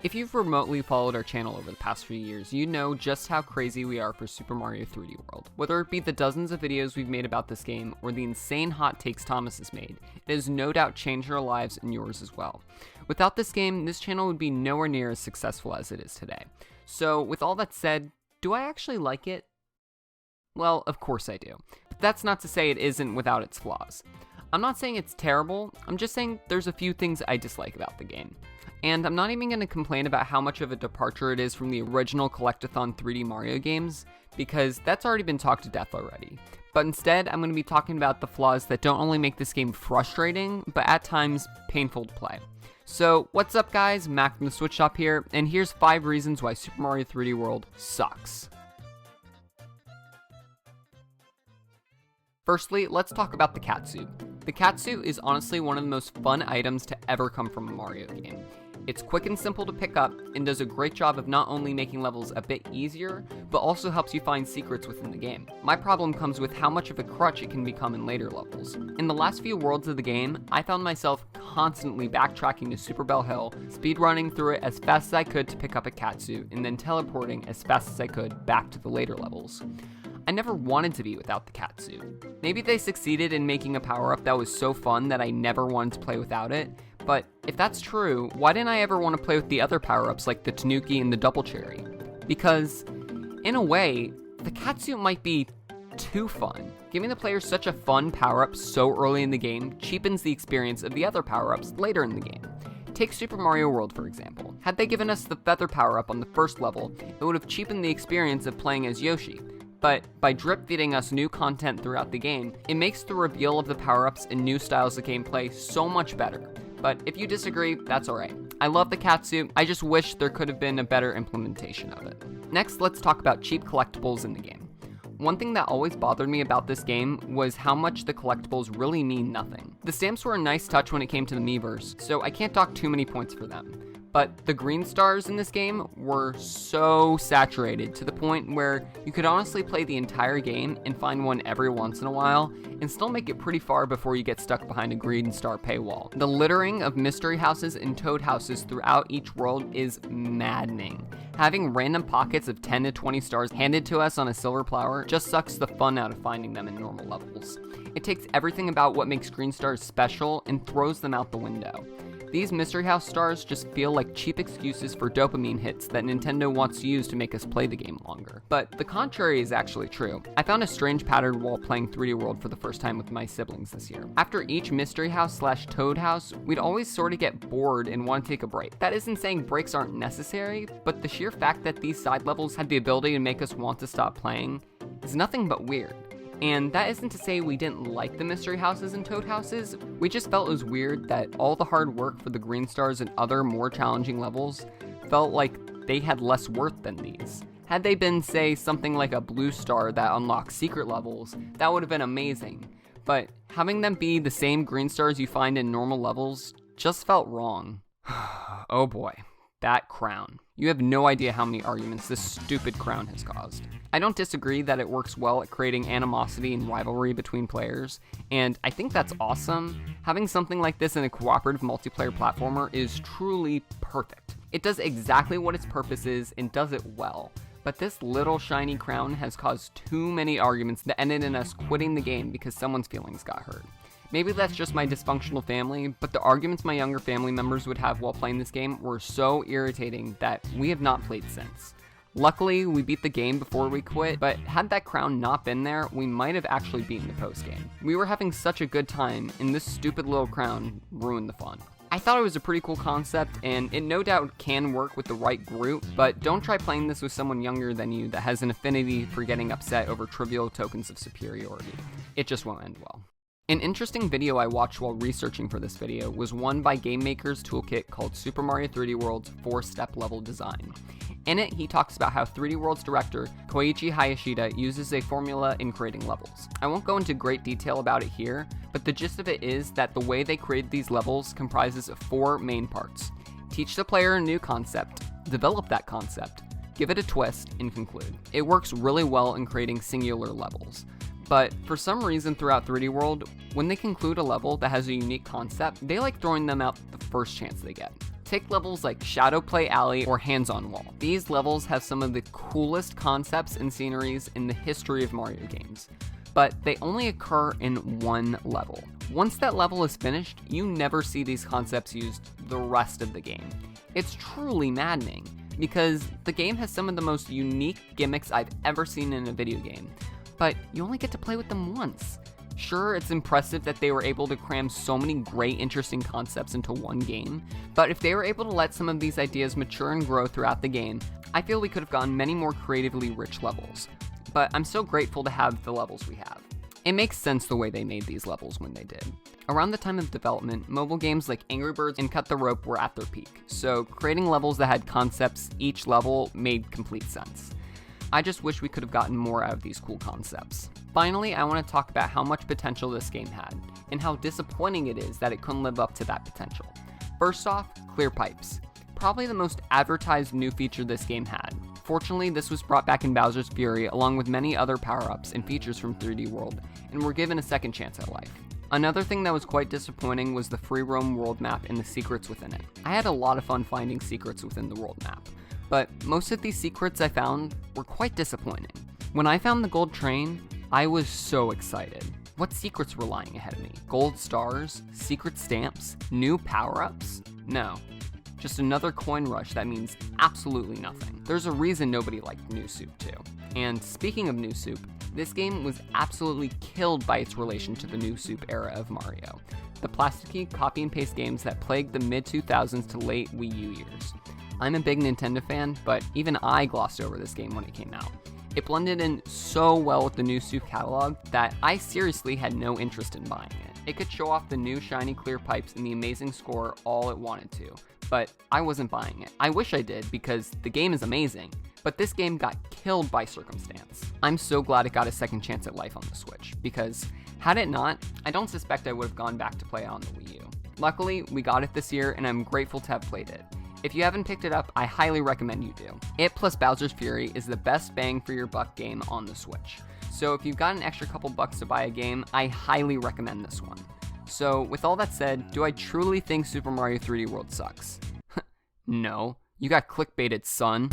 If you've remotely followed our channel over the past few years, you know just how crazy we are for Super Mario 3D World. Whether it be the dozens of videos we've made about this game, or the insane hot takes Thomas has made, it has no doubt changed our lives and yours as well. Without this game, this channel would be nowhere near as successful as it is today. So, with all that said, do I actually like it? Well, of course I do. But that's not to say it isn't without its flaws. I'm not saying it's terrible, I'm just saying there's a few things I dislike about the game. And I'm not even going to complain about how much of a departure it is from the original Collectathon 3D Mario games, because that's already been talked to death already. But instead, I'm going to be talking about the flaws that don't only make this game frustrating, but at times painful to play. So, what's up guys, Mac from the Switch Shop here, and here's 5 reasons why Super Mario 3D World sucks. Firstly, let's talk about the Catsuit. The Catsuit is honestly one of the most fun items to ever come from a Mario game. It's quick and simple to pick up, and does a great job of not only making levels a bit easier, but also helps you find secrets within the game. My problem comes with how much of a crutch it can become in later levels. In the last few worlds of the game, I found myself constantly backtracking to Super Bell Hill, speedrunning through it as fast as I could to pick up a Catsuit, and then teleporting as fast as I could back to the later levels. I never wanted to be without the Catsuit. Maybe they succeeded in making a power-up that was so fun that I never wanted to play without it, but if that's true, why didn't I ever want to play with the other power-ups like the Tanuki and the Double Cherry? Because, in a way, the Catsuit might be too fun. Giving the player such a fun power-up so early in the game cheapens the experience of the other power-ups later in the game. Take Super Mario World for example. Had they given us the feather power-up on the first level, it would have cheapened the experience of playing as Yoshi. But by drip-feeding us new content throughout the game, it makes the reveal of the power-ups and new styles of gameplay so much better. But if you disagree, that's alright. I love the Catsuit, I just wish there could have been a better implementation of it. Next, let's talk about cheap collectibles in the game. One thing that always bothered me about this game was how much the collectibles really mean nothing. The stamps were a nice touch when it came to the Miiverse, so I can't dock too many points for them. But the green stars in this game were so saturated to the point where you could honestly play the entire game and find one every once in a while and still make it pretty far before you get stuck behind a green star paywall. The littering of mystery houses and toad houses throughout each world is maddening. Having random pockets of 10 to 20 stars handed to us on a silver platter just sucks the fun out of finding them in normal levels. It takes everything about what makes green stars special and throws them out the window. These Mystery House stars just feel like cheap excuses for dopamine hits that Nintendo wants to use to make us play the game longer. But the contrary is actually true. I found a strange pattern while playing 3D World for the first time with my siblings this year. After each Mystery House / Toad House, we'd always sort of get bored and want to take a break. That isn't saying breaks aren't necessary, but the sheer fact that these side levels had the ability to make us want to stop playing is nothing but weird. And that isn't to say we didn't like the mystery houses and toad houses, we just felt it was weird that all the hard work for the green stars and other more challenging levels felt like they had less worth than these. Had they been, say, something like a blue star that unlocks secret levels, that would have been amazing. But having them be the same green stars you find in normal levels just felt wrong. Oh boy, that crown. You have no idea how many arguments this stupid crown has caused. I don't disagree that it works well at creating animosity and rivalry between players, and I think that's awesome. Having something like this in a cooperative multiplayer platformer is truly perfect. It does exactly what its purpose is and does it well, but this little shiny crown has caused too many arguments that ended in us quitting the game because someone's feelings got hurt. Maybe that's just my dysfunctional family, but the arguments my younger family members would have while playing this game were so irritating that we have not played since. Luckily, we beat the game before we quit, but had that crown not been there, we might have actually beaten the post-game. We were having such a good time, and this stupid little crown ruined the fun. I thought it was a pretty cool concept, and it no doubt can work with the right group, but don't try playing this with someone younger than you that has an affinity for getting upset over trivial tokens of superiority. It just won't end well. An interesting video I watched while researching for this video was one by Game Maker's Toolkit called Super Mario 3D World's 4-Step Level Design. In it, he talks about how 3D World's director, Koichi Hayashida, uses a formula in creating levels. I won't go into great detail about it here, but the gist of it is that the way they created these levels comprises of 4 main parts. Teach the player a new concept, develop that concept, give it a twist, and conclude. It works really well in creating singular levels. But for some reason throughout 3D World, when they conclude a level that has a unique concept, they like throwing them out the first chance they get. Take levels like Shadow Play Alley or Hands-on Wall. These levels have some of the coolest concepts and sceneries in the history of Mario games, but they only occur in one level. Once that level is finished, you never see these concepts used the rest of the game. It's truly maddening, because the game has some of the most unique gimmicks I've ever seen in a video game, but you only get to play with them once. Sure, it's impressive that they were able to cram so many great, interesting concepts into one game, but if they were able to let some of these ideas mature and grow throughout the game, I feel we could have gotten many more creatively rich levels. But I'm so grateful to have the levels we have. It makes sense the way they made these levels when they did. Around the time of development, mobile games like Angry Birds and Cut the Rope were at their peak, so creating levels that had concepts each level made complete sense. I just wish we could have gotten more out of these cool concepts. Finally, I want to talk about how much potential this game had, and how disappointing it is that it couldn't live up to that potential. First off, clear pipes. Probably the most advertised new feature this game had. Fortunately, this was brought back in Bowser's Fury along with many other power-ups and features from 3D World, and were given a second chance at life. Another thing that was quite disappointing was the free roam world map and the secrets within it. I had a lot of fun finding secrets within the world map, but most of these secrets I found were quite disappointing. When I found the gold train, I was so excited. What secrets were lying ahead of me? Gold stars? Secret stamps? New power-ups? No. Just another coin rush that means absolutely nothing. There's a reason nobody liked New Soup too. And speaking of New Soup, this game was absolutely killed by its relation to the New Soup era of Mario, the plasticky copy and paste games that plagued the mid-2000s to late Wii U years. I'm a big Nintendo fan, but even I glossed over this game when it came out. It blended in so well with the New Soup catalog that I seriously had no interest in buying it. It could show off the new shiny clear pipes and the amazing score all it wanted to, but I wasn't buying it. I wish I did, because the game is amazing, but this game got killed by circumstance. I'm so glad it got a second chance at life on the Switch, because had it not, I don't suspect I would have gone back to play it on the Wii U. Luckily, we got it this year, and I'm grateful to have played it. If you haven't picked it up, I highly recommend you do. It plus Bowser's Fury is the best bang for your buck game on the Switch. So if you've got an extra couple bucks to buy a game, I highly recommend this one. So with all that said, do I truly think Super Mario 3D World sucks? No. You got clickbaited, son.